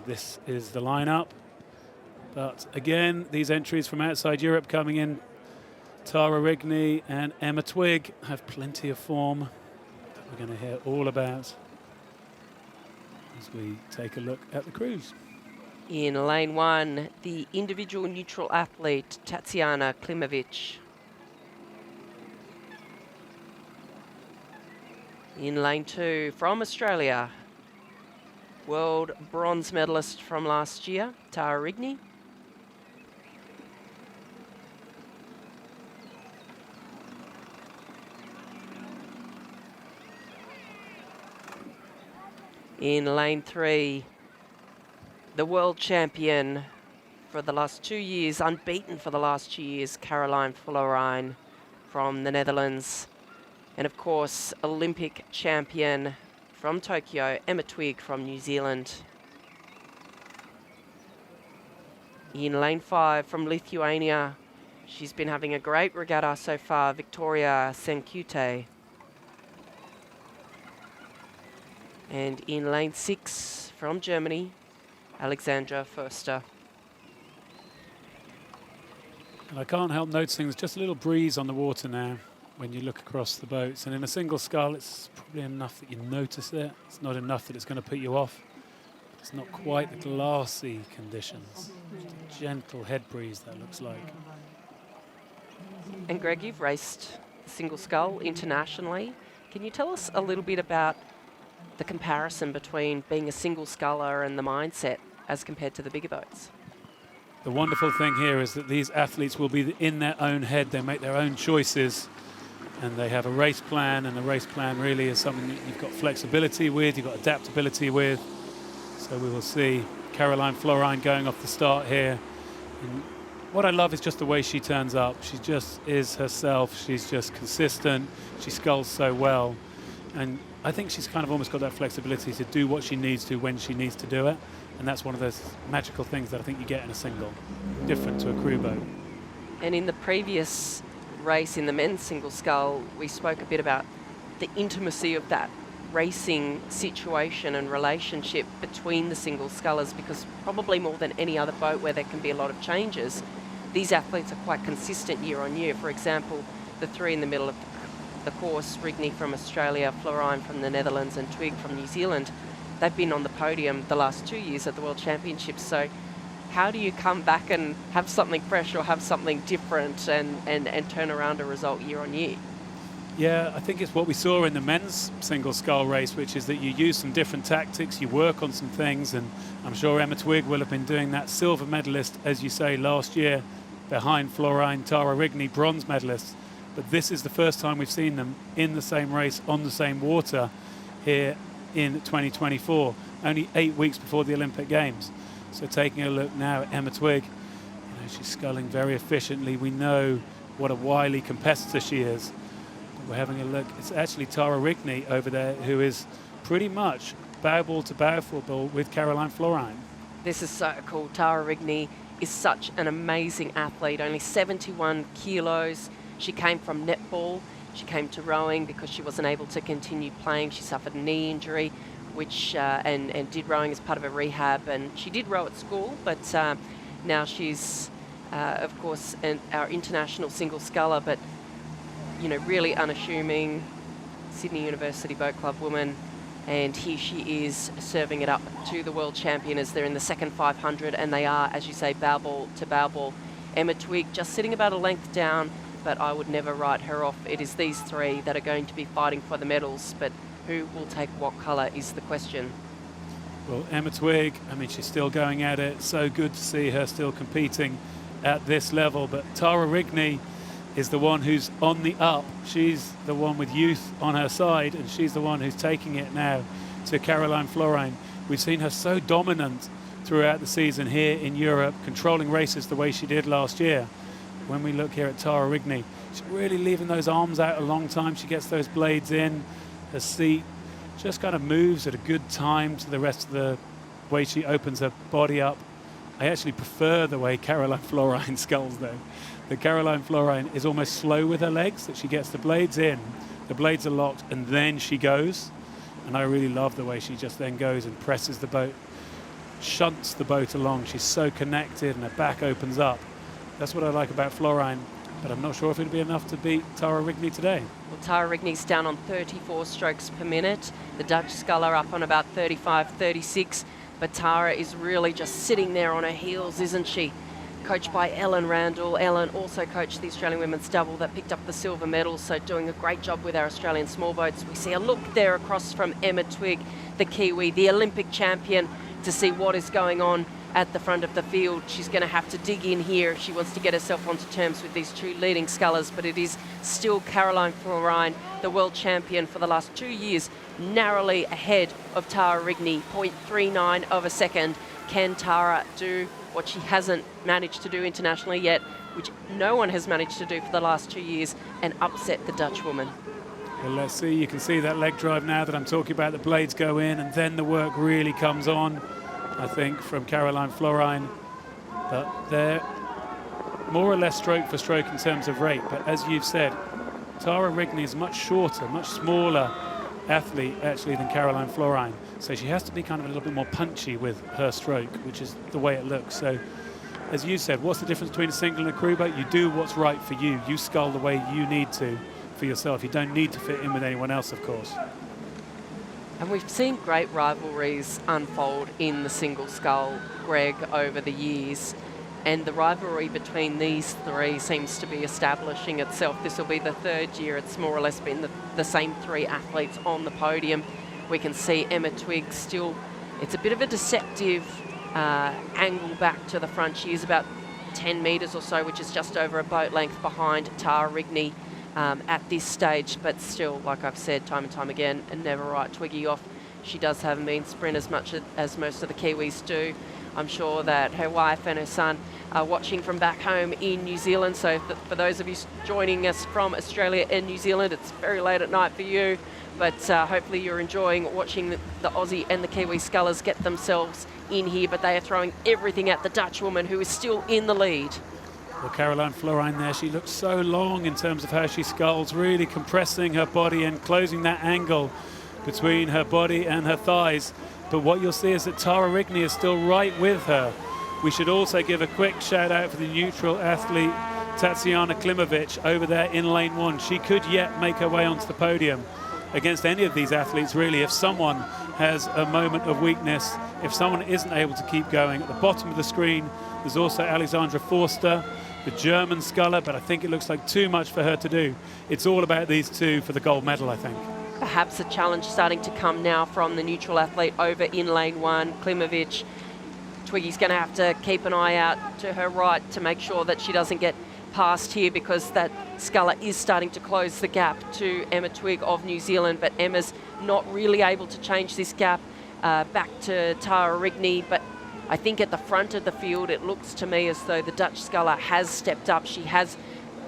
this is the lineup. But again, these entries from outside Europe coming in, Tara Rigney and Emma Twigg have plenty of form that we're going to hear all about as we take a look at the crews. In lane 1, the individual neutral athlete, Tatiana Klimovic. In lane 2, from Australia, world bronze medalist from last year, Tara Rigney. In lane 3, the world champion for the last 2 years, unbeaten for the last 2 years, Caroline Florijn from the Netherlands. And of course, Olympic champion from Tokyo, Emma Twigg from New Zealand. In lane 5, from Lithuania, she's been having a great regatta so far, Victoria Senkute. And in lane 6, from Germany, Alexandra Förster. And I can't help noticing there's just a little breeze on the water now when you look across the boats. And in a single scull, it's probably enough that you notice it. It's not enough that it's going to put you off. It's not quite the glassy conditions. Just a gentle head breeze, that looks like. And Greg, you've raced single scull internationally. Can you tell us a little bit about the comparison between being a single sculler and the mindset as compared to the bigger boats? The wonderful thing here is that these athletes will be in their own head. They make their own choices and they have a race plan, and the race plan really is something that you've got flexibility with, you've got adaptability with. So we will see Caroline Florijn going off the start here. And what I love is just the way she turns up. She just is herself. She's just consistent. She sculls so well. And I think she's kind of almost got that flexibility to do what she needs to when she needs to do it. And that's one of those magical things that I think you get in a single, different to a crew boat. And in the previous race in the men's single scull, we spoke a bit about the intimacy of that racing situation and relationship between the single scullers, because probably more than any other boat where there can be a lot of changes, these athletes are quite consistent year on year. For example, the three in the middle of the course, Rigney from Australia, Florijn from the Netherlands and Twigg from New Zealand, they've been on the podium the last 2 years at the World Championships. So how do you come back and have something fresh or have something different and turn around a result year on year? Yeah, I think it's what we saw in the men's single scull race, which is that you use some different tactics, you work on some things, and I'm sure Emma Twigg will have been doing that. Silver medalist, as you say, last year, behind Florijn, Tara Rigney, bronze medalists. But this is the first time we've seen them in the same race, on the same water here in 2024, only 8 weeks before the Olympic Games. So taking a look now at Emma Twigg, she's sculling very efficiently. We know what a wily competitor she is. But we're having a look. It's actually Tara Rigney over there who is pretty much bow ball to bow ball with Caroline Florijn. This is so cool. Tara Rigney is such an amazing athlete, only 71 kilos. She came from netball. She came to rowing because she wasn't able to continue playing. She suffered a knee injury, which and did rowing as part of a rehab. And she did row at school, but now she's, of course, our international single sculler, but, really unassuming Sydney University Boat Club woman. And here she is serving it up to the world champion as they're in the second 500, and they are, as you say, bow ball to bow ball. Emma Twigg just sitting about a length down, but I would never write her off. It is these three that are going to be fighting for the medals, but who will take what colour is the question. Well, Emma Twigg, she's still going at it. So good to see her still competing at this level. But Tara Rigney is the one who's on the up. She's the one with youth on her side, and she's the one who's taking it now to Caroline Florijn. We've seen her so dominant throughout the season here in Europe, controlling races the way she did last year. When we look here at Tara Rigney, she's really leaving those arms out a long time. She gets those blades in. Her seat just kind of moves at a good time to the rest of the way she opens her body up. I actually prefer the way Caroline Florijn sculls, though. The Caroline Florijn is almost slow with her legs, that she gets the blades in, the blades are locked, and then she goes. And I really love the way she just then goes and presses the boat shunts the boat along. She's so connected and her back opens up. That's what I like about Florijn, but I'm not sure if it'll be enough to beat Tara Rigney today. Well, Tara Rigney's down on 34 strokes per minute. The Dutch sculler up on about 35, 36. But Tara is really just sitting there on her heels, isn't she? Coached by Ellen Randall. Ellen also coached the Australian women's double that picked up the silver medal, so doing a great job with our Australian small boats. We see a look there across from Emma Twigg, the Kiwi, the Olympic champion, to see what is going on at the front of the field. She's going to have to dig in here. She wants to get herself onto terms with these two leading scullers, but it is still Caroline Florijn, the world champion for the last 2 years, narrowly ahead of Tara Rigney, 0.39 of a second. Can Tara do what she hasn't managed to do internationally yet, which no one has managed to do for the last 2 years, and upset the Dutch woman? Well, let's see. You can see that leg drive now that I'm talking about. The blades go in and then the work really comes on, I think, from Caroline Florijn. But they're more or less stroke for stroke in terms of rate. But as you've said, Tara Rigney is much shorter, much smaller athlete actually than Caroline Florijn. So she has to be kind of a little bit more punchy with her stroke, which is the way it looks. So as you said, what's the difference between a single and a crew boat? You do what's right for you. You scull the way you need to for yourself. You don't need to fit in with anyone else, of course. And we've seen great rivalries unfold in the single scull, Greg, over the years. And the rivalry between these three seems to be establishing itself. This will be the third year. It's more or less been the same three athletes on the podium. We can see Emma Twigg still, it's a bit of a deceptive angle back to the front. She is about 10 metres or so, which is just over a boat length behind Tara Rigney at this stage. But still, like I've said time and time again, and never write Twiggy off. She does have a mean sprint as much as most of the Kiwis do. I'm sure that her wife and her son are watching from back home in New Zealand. So for those of you joining us from Australia and New Zealand, it's very late at night for you. But hopefully you're enjoying watching the Aussie and the Kiwi scullers get themselves in here. But they are throwing everything at the Dutch woman, who is still in the lead. Well, Caroline Florijn there, she looks so long in terms of how she sculls, really compressing her body and closing that angle between her body and her thighs. But what you'll see is that Tara Rigney is still right with her. We should also give a quick shout out for the neutral athlete Tatiana Klimovic over there in lane one. She could yet make her way onto the podium against any of these athletes, really, if someone has a moment of weakness, if someone isn't able to keep going. At the bottom of the screen, there's also Alexandra Forster, the German sculler, but I think it looks like too much for her to do. It's all about these two for the gold medal, I think. Perhaps a challenge starting to come now from the neutral athlete over in lane one, Klimovic. Twiggy's going to have to keep an eye out to her right to make sure that she doesn't get past here, because that sculler is starting to close the gap to Emma Twigg of New Zealand. But Emma's not really able to change this gap back to Tara Rigney. But I think at the front of the field, it looks to me as though the Dutch sculler has stepped up. She has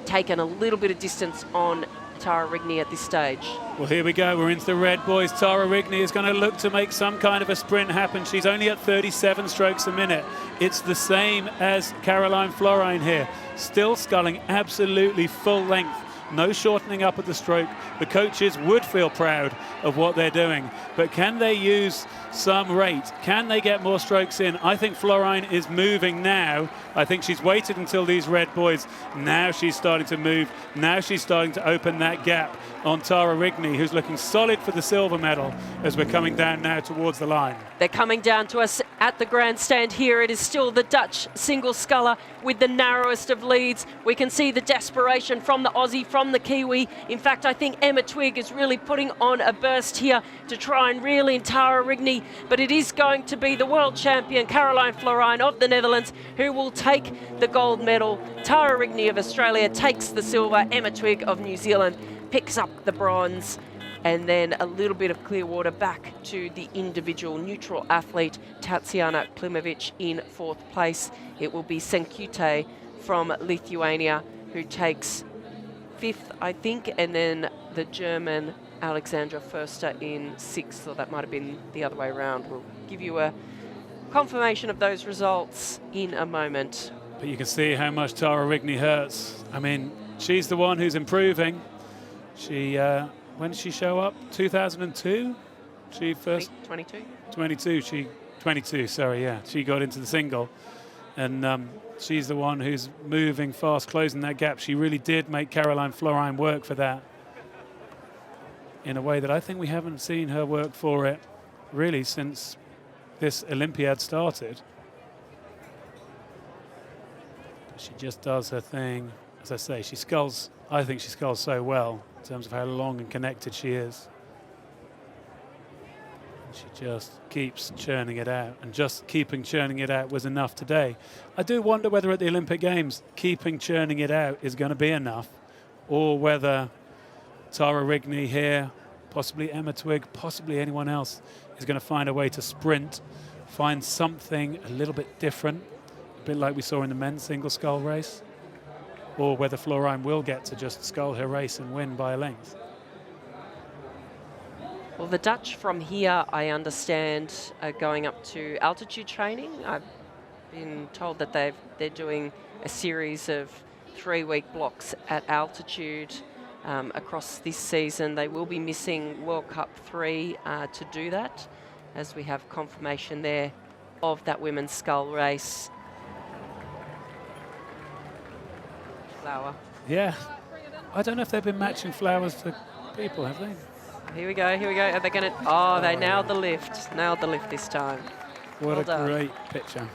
taken a little bit of distance on Tara Rigney at this stage. Well, here we go. We're into the red, boys. Tara Rigney is going to look to make some kind of a sprint happen. She's only at 37 strokes a minute. It's the same as Caroline Florijn here. Still sculling absolutely full length. No shortening up at the stroke. The coaches would feel proud of what they're doing. But can they use some rate? Can they get more strokes in? I think Florijn is moving now. I think she's waited until these red boys. Now she's starting to move. Now she's starting to open that gap on Tara Rigney, who's looking solid for the silver medal as we're coming down now towards the line. They're coming down to us at the grandstand here. It is still the Dutch single sculler with the narrowest of leads. We can see the desperation from the Aussie, from the Kiwi. In fact, I think Emma Twigg is really putting on a burst here to try and reel in Tara Rigney. But it is going to be the world champion, Caroline Florijn of the Netherlands, who will take the gold medal. Tara Rigney of Australia takes the silver. Emma Twigg of New Zealand picks up the bronze. And then a little bit of clear water back to the individual neutral athlete, Tatiana Klimovic, in fourth place. It will be Senkute from Lithuania who takes fifth, I think, and then the German Alexandra Forster in sixth, or that might have been the other way around. We'll give you a confirmation of those results in a moment. But you can see how much Tara Rigney hurts. I mean, she's the one who's improving. She... when did she show up? 2002? She first... 22. 22. She 22, sorry, yeah. She got into the single. And she's the one who's moving fast, closing that gap. She really did make Caroline Florine work for that in a way that I think we haven't seen her work for it really since this Olympiad started. She just does her thing. As I say, she sculls. I think she sculls so well in terms of how long and connected she is. She just keeps churning it out, and just keeping churning it out was enough today. I do wonder whether at the Olympic Games, keeping churning it out is going to be enough, or whether Tara Rigney here, possibly Emma Twigg, possibly anyone else, is going to find a way to sprint, find something a little bit different, a bit like we saw in the men's single scull race, or whether Florine will get to just scull her race and win by a length. Well, the Dutch from here, I understand, are going up to altitude training. I've been told that they're doing a series of 3-week blocks at altitude across this season. They will be missing World Cup 3 to do that, as we have confirmation there of that women's scull race. Flower. Yeah, I don't know if they've been matching flowers to people, have they? Here we go, here we go. Are they going to... Oh, they nailed the lift. Nailed the lift this time. What Well a done. great picture.